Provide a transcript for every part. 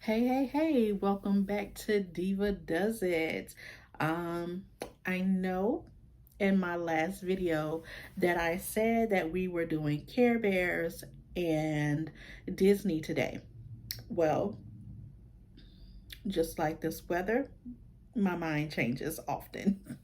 Hey, welcome back to Diva Does It. Um, I know in my last video that I said that we were doing Care Bears and Disney today. Well, just like this weather, my mind changes often.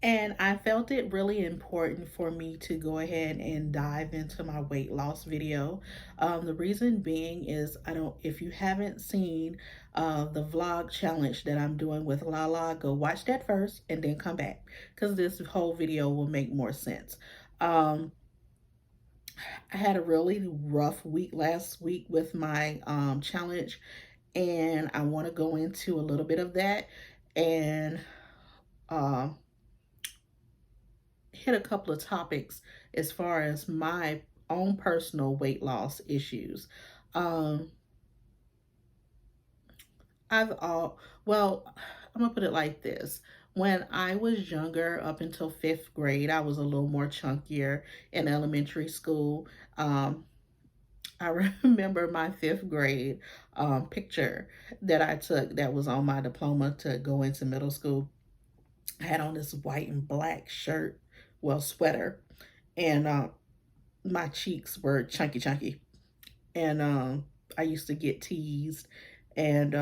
And I felt it really important for me to go ahead and dive into my weight loss video. The reason being is if you haven't seen the vlog challenge that I'm doing with Lala, go watch that first and then come back because this whole video will make more sense. Um, I had a really rough week last week with my challenge, and I want to go into a little bit of that and um, hit a couple of topics as far as my own personal weight loss issues. Um, I've all well, I'm gonna put it like this. When I was younger, up until fifth grade, I was a little more chunkier in elementary school. I remember my fifth grade picture that I took that was on my diploma to go into middle school. I had on this white and black shirt, well, sweater, and my cheeks were chunky. And I used to get teased and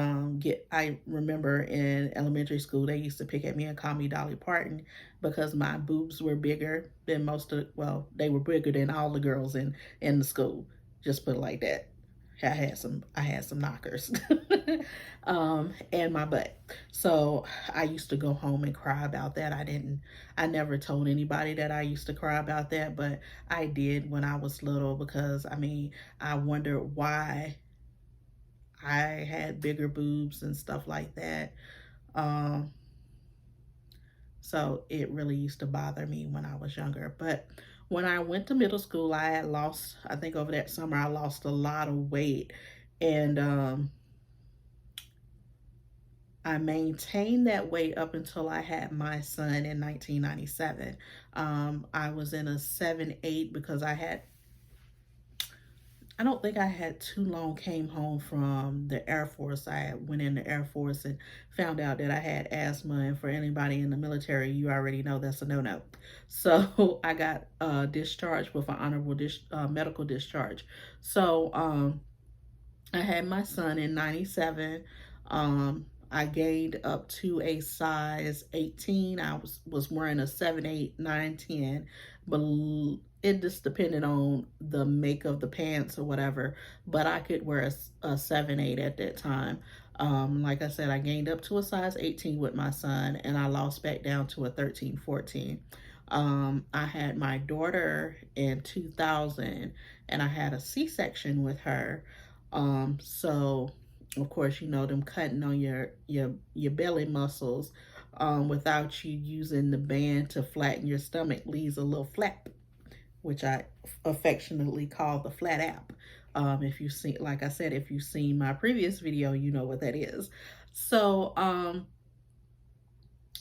I remember in elementary school they used to pick at me and call me Dolly Parton because my boobs were bigger than they were bigger than all the girls in the school. Just put it like that. I had some knockers. And my butt. So I used to go home and cry about that. I never told anybody that I used to cry about that, but I did when I was little because I wondered why I had bigger boobs and stuff like that. Um, so it really used to bother me when I was younger. But when I went to middle school, I think over that summer, I lost a lot of weight. And I maintained that weight up until I had my son in 1997. I was in a 7'8" because I don't think I had too long came home from the Air Force. I went in the Air Force and found out that I had asthma. And for anybody in the military, you already know that's a no-no. So I got discharged with an honorable medical discharge. So I had my son in 97. I gained up to a size 18. I was wearing a 7, 8, 9, 10, but it just depended on the make of the pants or whatever. But I could wear a 7, 8 at that time. Like I said, I gained up to a size 18 with my son, and I lost back down to a 13, 14. I had my daughter in 2000, and I had a C-section with her. So of course, you know them cutting on your belly muscles without you using the band to flatten your stomach leaves a little flap, which I affectionately call the flat app. If you see, like I said, if you've seen my previous video, you know what that is. So,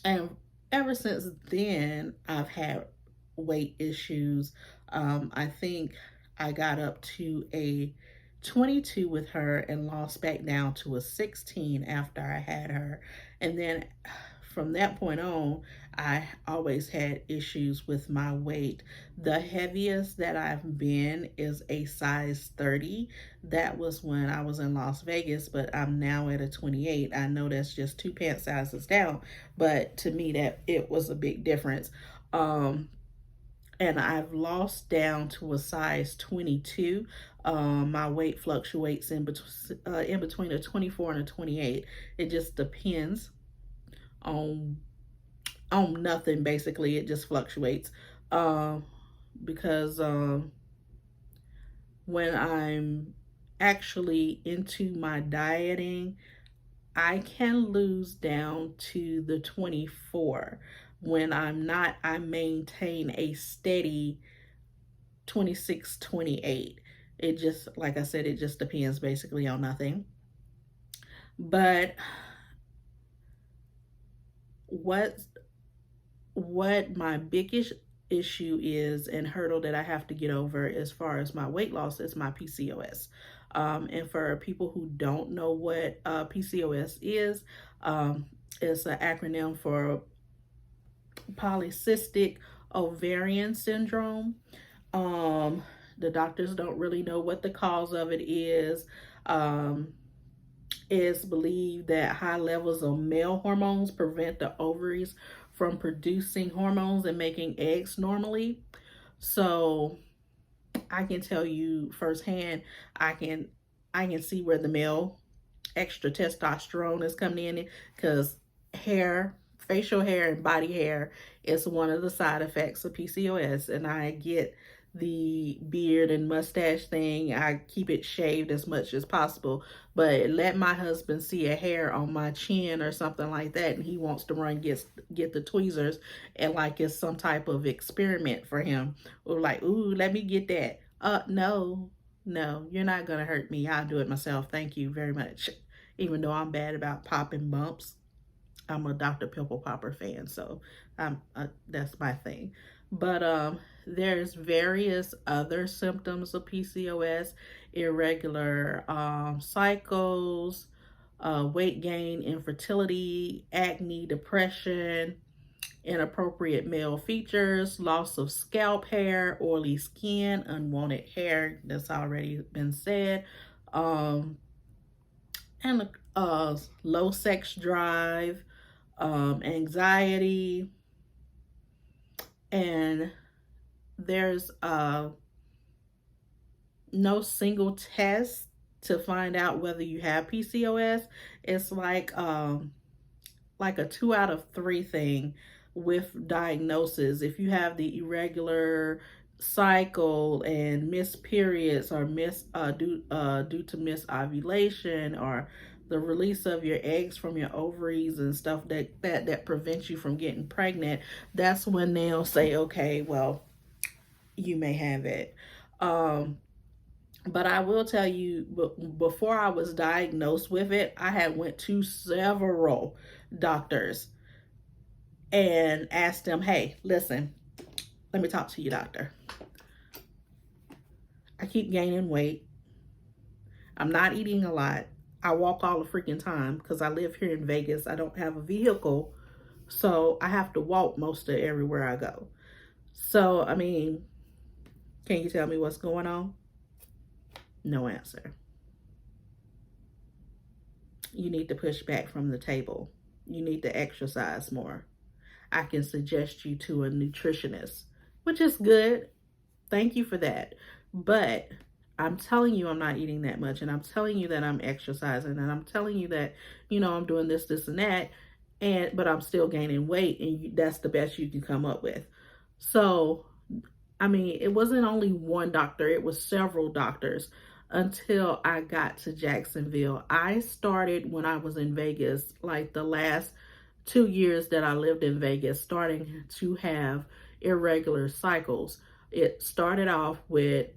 and ever since then, I've had weight issues. I think I got up to a 22 with her and lost back down to a 16 after I had her. And then from that point on, I always had issues with my weight. The heaviest that I've been is a size 30. That was when I was in Las Vegas, but I'm now at a 28. I know that's just two pant sizes down, but to me that it was a big difference. And I've lost down to a size 22. My weight fluctuates in between a 24 and a 28. It just depends on nothing. Basically, it just fluctuates. Because when I'm actually into my dieting, I can lose down to the 24. When I'm not, I maintain a steady 26, 28. It just, like I said, it just depends basically on nothing. But what my biggest issue is and hurdle that I have to get over as far as my weight loss is my PCOS. And for people who don't know what PCOS is, it's an acronym for polycystic ovarian syndrome. Um, the doctors don't really know what the cause of it is. It's believed that high levels of male hormones prevent the ovaries from producing hormones and making eggs normally. So I can tell you firsthand, I can I can see where the male extra testosterone is coming in, because hair, facial hair, and body hair is one of the side effects of PCOS. And I get the beard and mustache thing. I keep it shaved as much as possible. But let my husband see a hair on my chin or something like that, and he wants to run get the tweezers, and like it's some type of experiment for him. Or like, ooh, let me get that. No, no, you're not gonna hurt me. I'll do it myself. Thank you very much. Even though I'm bad about popping bumps, I'm a Dr. Pimple Popper fan, so that's my thing. But there's various other symptoms of PCOS: irregular cycles, weight gain, infertility, acne, depression, inappropriate male features, loss of scalp hair, oily skin, unwanted hair. That's already been said. Um, and low sex drive, anxiety, and there's no single test to find out whether you have PCOS. It's like a 2 out of 3 thing with diagnosis. If you have the irregular cycle and missed periods, or due to missed ovulation, or the release of your eggs from your ovaries and stuff that prevents you from getting pregnant, that's when they'll say, okay, well, you may have it. But I will tell you, before I was diagnosed with it, I had went to several doctors and asked them, hey, listen, let me talk to you, doctor. I keep gaining weight. I'm not eating a lot. I walk all the freaking time because I live here in Vegas. I don't have a vehicle, so I have to walk most of everywhere I go. So, I mean, can you tell me what's going on? No answer. You need to push back from the table. You need to exercise more. I can suggest you to a nutritionist, which is good. Thank you for that. But I'm telling you I'm not eating that much, and I'm telling you that I'm exercising, and I'm telling you that, I'm doing this, this, and that, but I'm still gaining weight, and that's the best you can come up with. So, I mean, it wasn't only one doctor, it was several doctors until I got to Jacksonville. I started when I was in Vegas, like the last 2 years that I lived in Vegas, starting to have irregular cycles. It started off with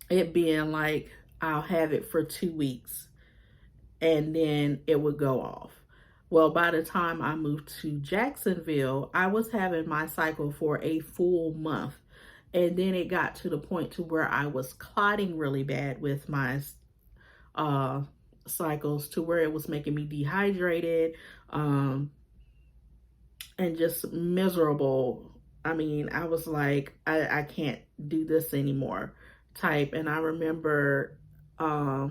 it being like I'll have it for 2 weeks and then it would go off. Well, by the time I moved to Jacksonville, I was having my cycle for a full month. And then it got to the point to where I was clotting really bad with my cycles, to where it was making me dehydrated and just miserable. I mean, I was like, I can't do this anymore type. And I remember I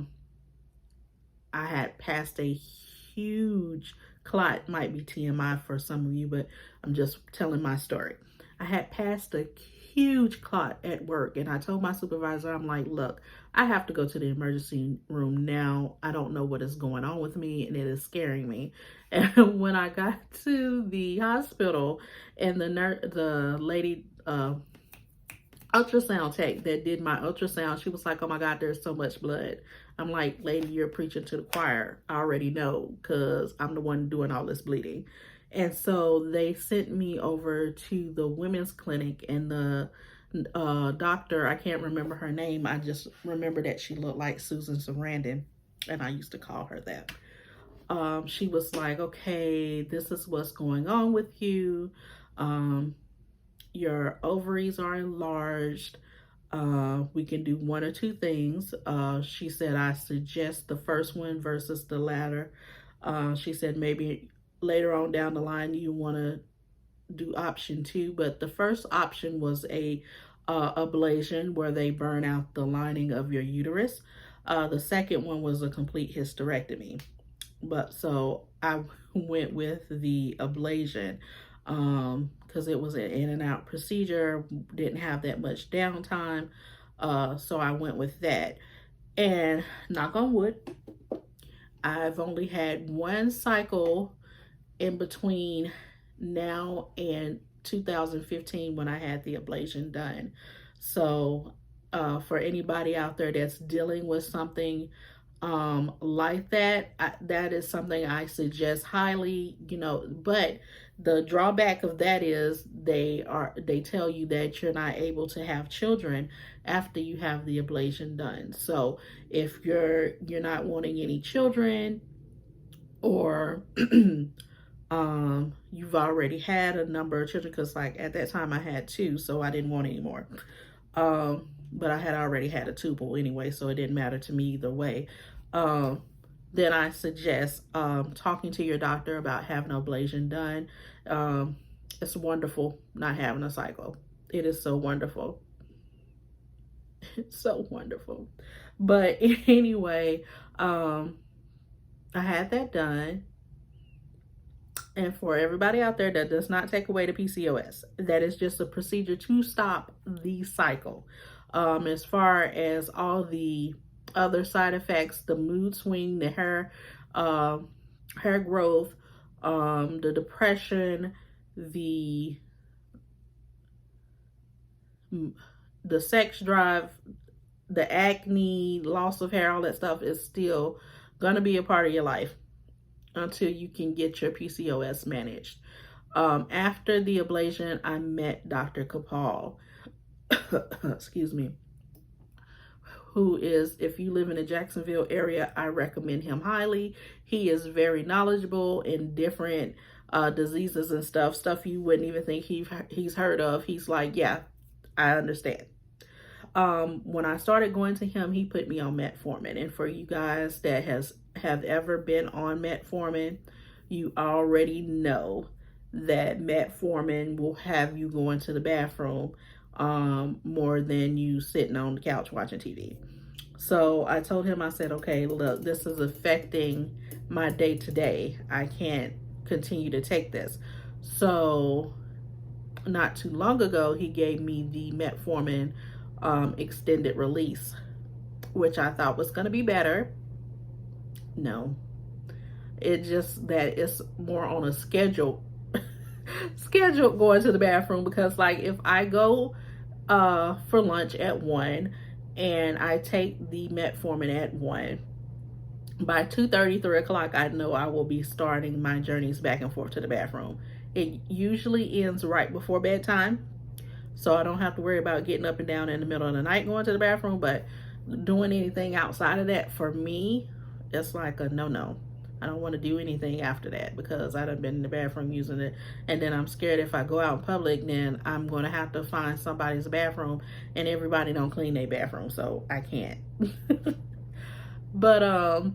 had passed a huge clot, might be TMI for some of you, but I'm just telling my story. I had passed a huge clot at work, and I told my supervisor, I'm like, look, I have to go to the emergency room now. I don't know what is going on with me, and it is scaring me. And when I got to the hospital, and the lady ultrasound tech that did my ultrasound, she was like, oh my God, there's so much blood. I'm like, lady, you're preaching to the choir. I already know, because I'm the one doing all this bleeding. And so they sent me over to the women's clinic, and the doctor, I can't remember her name. I just remember that she looked like Susan Sarandon, and I used to call her that. She was like, okay, this is what's going on with you. Your ovaries are enlarged. We can do one or two things. She said, I suggest the first one versus the latter. She said maybe later on down the line you want to do option two, but the first option was a ablation where they burn out the lining of your uterus. The second one was a complete hysterectomy. But so I went with the ablation because it was an in and out procedure, didn't have that much downtime. So I went with that. And knock on wood, I've only had one cycle in between now and 2015 when I had the ablation done. So for anybody out there that's dealing with something like that, that is something I suggest highly, but the drawback of that is they tell you that you're not able to have children after you have the ablation done. So if you're not wanting any children, or you've already had a number of children, because like at that time I had two, so I didn't want any more. But I had already had a tubal anyway, so it didn't matter to me either way. Then I suggest talking to your doctor about having an ablation done. It's wonderful not having a cycle. It is so wonderful. It's so wonderful. But anyway, I had that done. And for everybody out there, that does not take away the PCOS. That is just a procedure to stop the cycle. As far as all the other side effects, the mood swing, the hair growth, the depression, the sex drive, the acne, loss of hair, all that stuff is still going to be a part of your life until you can get your PCOS managed. After the ablation, I met Dr. Kapal, excuse me, who is, if you live in the Jacksonville area, I recommend him highly. He is very knowledgeable in different diseases and stuff you wouldn't even think he's heard of. He's like, yeah, I understand. When I started going to him, he put me on metformin. And for you guys that have ever been on metformin, you already know that metformin will have you going to the bathroom more than you sitting on the couch watching TV. So I told him, I said, okay, look, this is affecting my day to day. I can't continue to take this. So not too long ago, he gave me the metformin extended release, which I thought was going to be better. No, it just that it's more on a schedule going to the bathroom, because like if I go for lunch at 1 and I take the metformin at 1, by 2:30, 3 o'clock, I know I will be starting my journeys back and forth to the bathroom. It usually ends right before bedtime, so I don't have to worry about getting up and down in the middle of the night going to the bathroom. But doing anything outside of that, for me, it's like a no. I don't want to do anything after that, because I done been in the bathroom using it, and then I'm scared if I go out in public, then I'm going to have to find somebody's bathroom, and everybody don't clean their bathroom, so I can't. But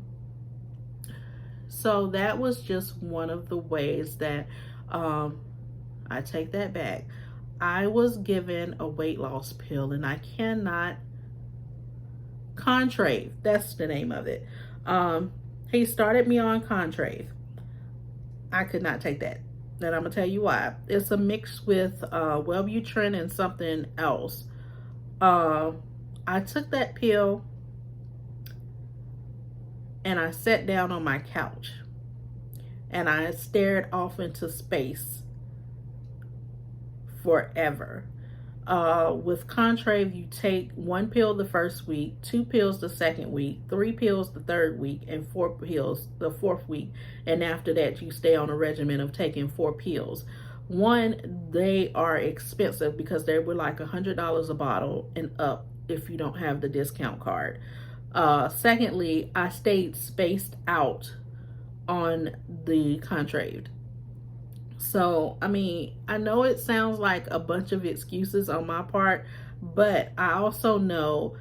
so that was just one of the ways that I take that back. I was given a weight loss pill, and I cannot, Contrave, that's the name of it. He started me on Contrave. I could not take that. And I'm going to tell you why. It's a mix with Wellbutrin and something else. I took that pill and I sat down on my couch and I stared off into space forever. With Contrave, you take 1 pill the first week, 2 pills the second week, 3 pills the third week, and 4 pills the fourth week. And after that, you stay on a regimen of taking 4 pills. One, they are expensive because they were like $100 a bottle and up if you don't have the discount card. Secondly, I stayed spaced out on the Contrave. So, I mean, I know it sounds like a bunch of excuses on my part, But I also know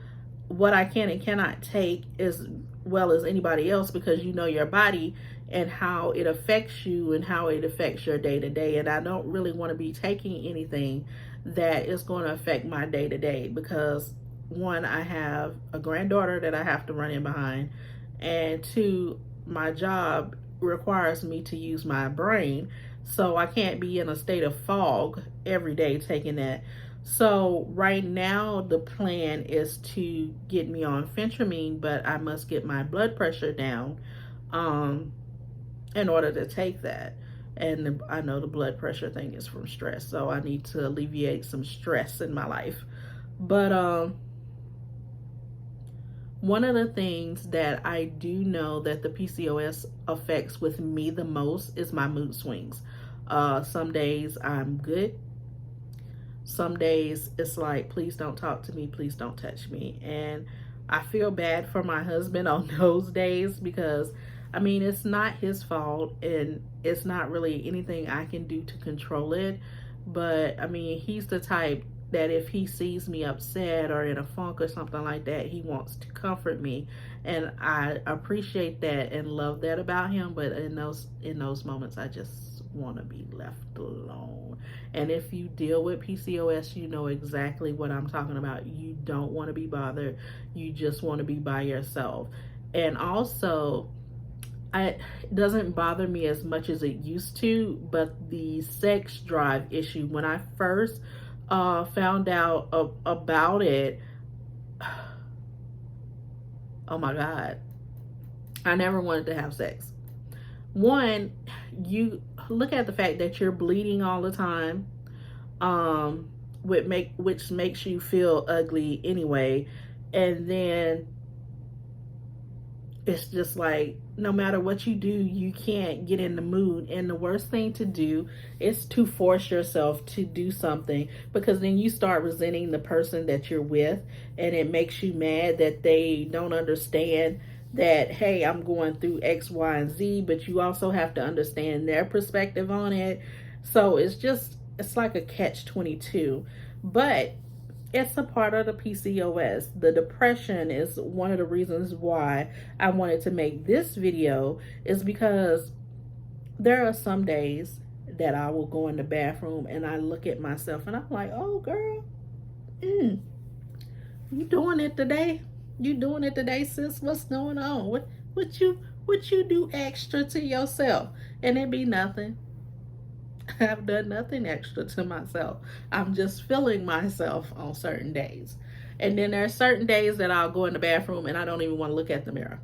what I can and cannot take as well as anybody else, because you know your body and how it affects you and how it affects your day to day. And I don't really want to be taking anything that is going to affect my day to day, because one, I have a granddaughter that I have to run in behind, and two, my job requires me to use my brain. So I can't be in a state of fog every day taking that. So right now the plan is to get me on phentermine, but I must get my blood pressure down um, in order to take that. And I know the blood pressure thing is from stress, so I need to alleviate some stress in my life. But one of the things that I do know that the PCOS affects with me the most is my mood swings. Some days I'm good. Some days it's like, please don't talk to me, please don't touch me. And I feel bad for my husband on those days, because I mean, it's not his fault and it's not really anything I can do to control it. But I mean, he's the type that if he sees me upset or in a funk or something like that, he wants to comfort me. And I appreciate that and love that about him. But in those moments, I just want to be left alone. And if you deal with PCOS, you know exactly what I'm talking about. You don't want to be bothered. You just want to be by yourself. And also, it doesn't bother me as much as it used to, but the sex drive issue, when I first found out about it, oh my God, I never wanted to have sex. One, you look at the fact that you're bleeding all the time, which makes you feel ugly anyway, and then it's just like, no matter what you do, you can't get in the mood. And the worst thing to do is to force yourself to do something, because then you start resenting the person that you're with, and it makes you mad that they don't understand that, hey, I'm going through X, Y, and Z, but you also have to understand their perspective on it. So it's like a catch-22. But it's a part of the PCOS. The depression is one of the reasons why I wanted to make this video, is because there are some days that I will go in the bathroom and I look at myself and I'm like, oh girl, you doing it today? You doing it today, sis? What's going on? What you do extra to yourself? And it be nothing. I've done nothing extra to myself. I'm just feeling myself on certain days. And then there are certain days that I'll go in the bathroom and I don't even want to look at the mirror.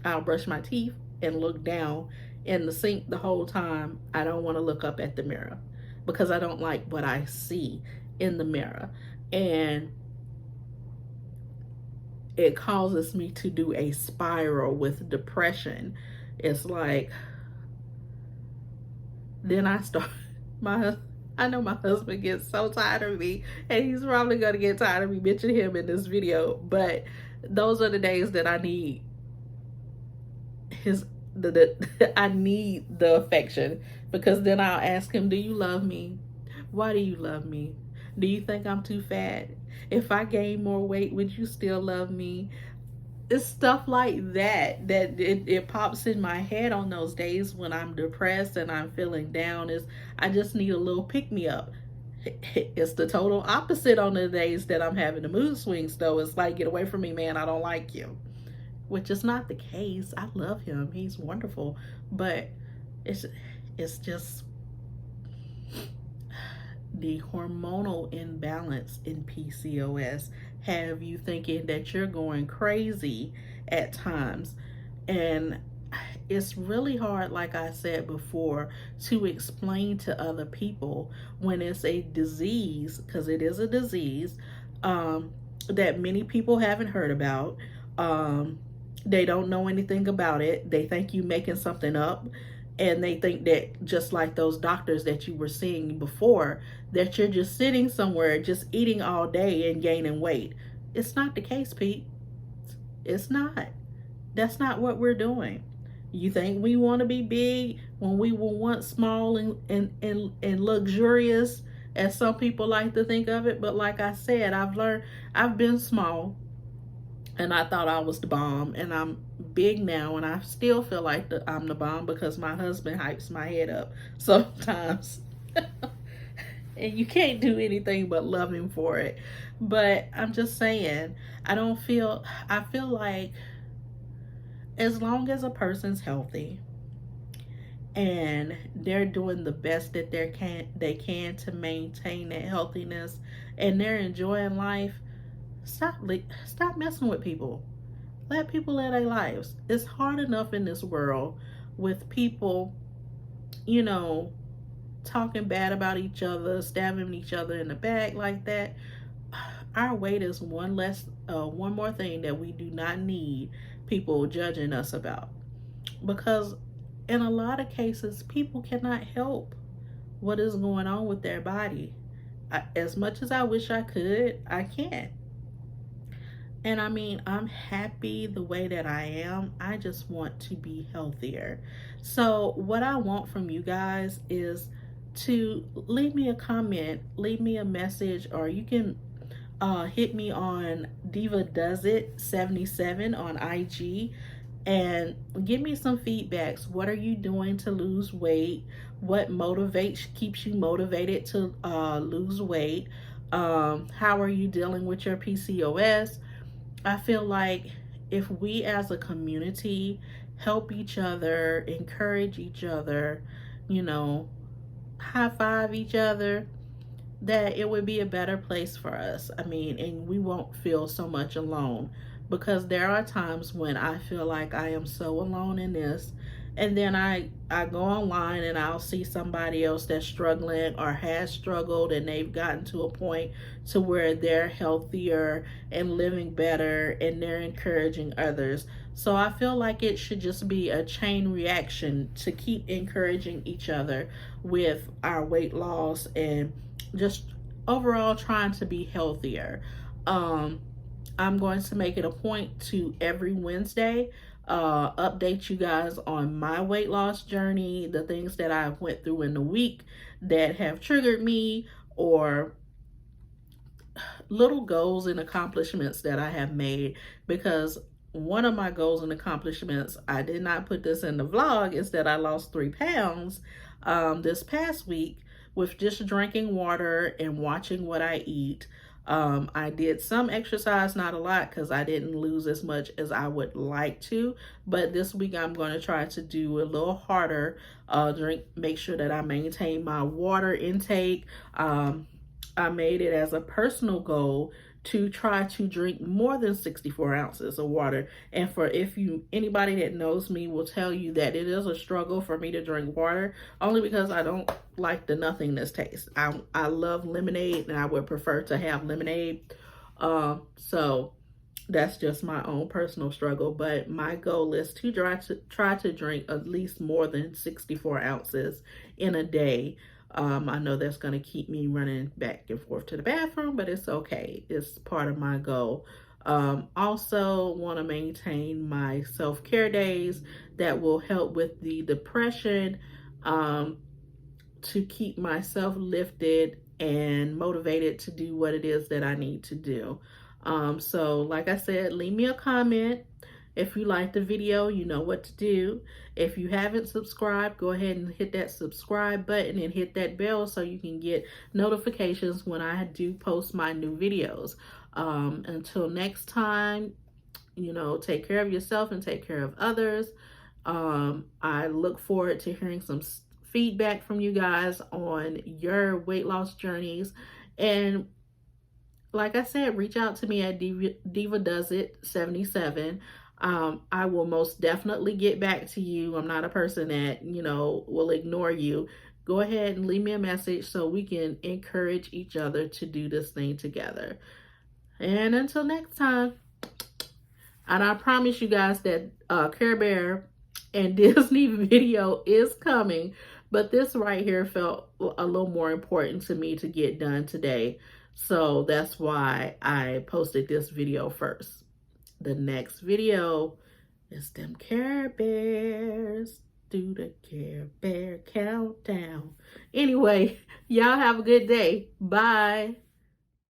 I'll brush my teeth and look down in the sink the whole time. I don't want to look up at the mirror because I don't like what I see in the mirror. And it causes me to do a spiral with depression. It's like, then I start, I know my husband gets so tired of me, and he's probably going to get tired of me mentioning him in this video, but those are the days that I need I need the affection, because then I'll ask him, do you love me? Why do you love me? Do you think I'm too fat? If I gain more weight, would you still love me? It's stuff like that it pops in my head on those days when I'm depressed and I'm feeling down. Is I just need a little pick-me-up. It's the total opposite on the days that I'm having the mood swings, though. It's like, get away from me, man, I don't like you. Which is not the case. I love him, he's wonderful, but it's just the hormonal imbalance in PCOS have you thinking that you're going crazy at times. And it's really hard, like I said before, to explain to other people when it's a disease, because it is a disease that many people haven't heard about. They don't know anything about it. They think you making something up. And they think that, just like those doctors that you were seeing before, that you're just sitting somewhere just eating all day and gaining weight. It's not the case, Pete. It's not. That's not what we're doing. You think we want to be big when we were once small and luxurious? as some people like to think of it. But like I said, I've been small and I thought I was the bomb, and I'm big now, and I still feel like I'm the bomb because my husband hypes my head up sometimes. And you can't do anything but love him for it. But I'm just saying, I feel like as long as a person's healthy and they're doing the best that they can to maintain that healthiness and they're enjoying life, stop messing with people. Let people live their lives. It's hard enough in this world with people, you know, talking bad about each other, stabbing each other in the back like that. Our weight is one more thing that we do not need people judging us about. Because in a lot of cases, people cannot help what is going on with their body. As much as I wish I could, I can't. And I mean, I'm happy the way that I am. I just want to be healthier. So, what I want from you guys is to leave me a comment, leave me a message, or you can hit me on Diva Does It 77 on IG and give me some feedbacks. What are you doing to lose weight? What keeps you motivated to lose weight? How are you dealing with your PCOS? I feel like if we as a community help each other, encourage each other, you know, high five each other, that it would be a better place for us. I mean, and we won't feel so much alone, because there are times when I feel like I am so alone in this. And then I go online and I'll see somebody else that's struggling or has struggled, and they've gotten to a point to where they're healthier and living better, and they're encouraging others. So I feel like it should just be a chain reaction to keep encouraging each other with our weight loss and just overall trying to be healthier. I'm going to make it a point to every Wednesday update you guys on my weight loss journey, the things that I went through in the week that have triggered me, or little goals and accomplishments that I have made. Because one of my goals and accomplishments, I did not put this in the vlog, is that I lost 3 pounds this past week with just drinking water and watching what I eat. I did some exercise, not a lot, because I didn't lose as much as I would like to. But this week I'm going to try to do a little harder, make sure that I maintain my water intake. I made it as a personal goal to try to drink more than 64 ounces of water. And for anybody that knows me will tell you that it is a struggle for me to drink water, only because I don't like the nothingness taste. I love lemonade, and I would prefer to have lemonade. So that's just my own personal struggle. But my goal is to try to drink at least more than 64 ounces in a day. I know that's going to keep me running back and forth to the bathroom, but it's okay. It's part of my goal. Also want to maintain my self-care days that will help with the depression, to keep myself lifted and motivated to do what it is that I need to do. So like I said, leave me a comment. If you like the video, you know what to do. If you haven't subscribed, go ahead and hit that subscribe button and hit that bell so you can get notifications when I do post my new videos. Until next time, take care of yourself and take care of others. I look forward to hearing some feedback from you guys on your weight loss journeys. And like I said, reach out to me at Diva Does It 77. I will most definitely get back to you. I'm not a person that, will ignore you. Go ahead and leave me a message so we can encourage each other to do this thing together. And until next time, and I promise you guys that Care Bear and Disney video is coming, but this right here felt a little more important to me to get done today. So that's why I posted this video first. The next video is them Care Bears. do the Care Bear countdown. Anyway, y'all have a good day. Bye.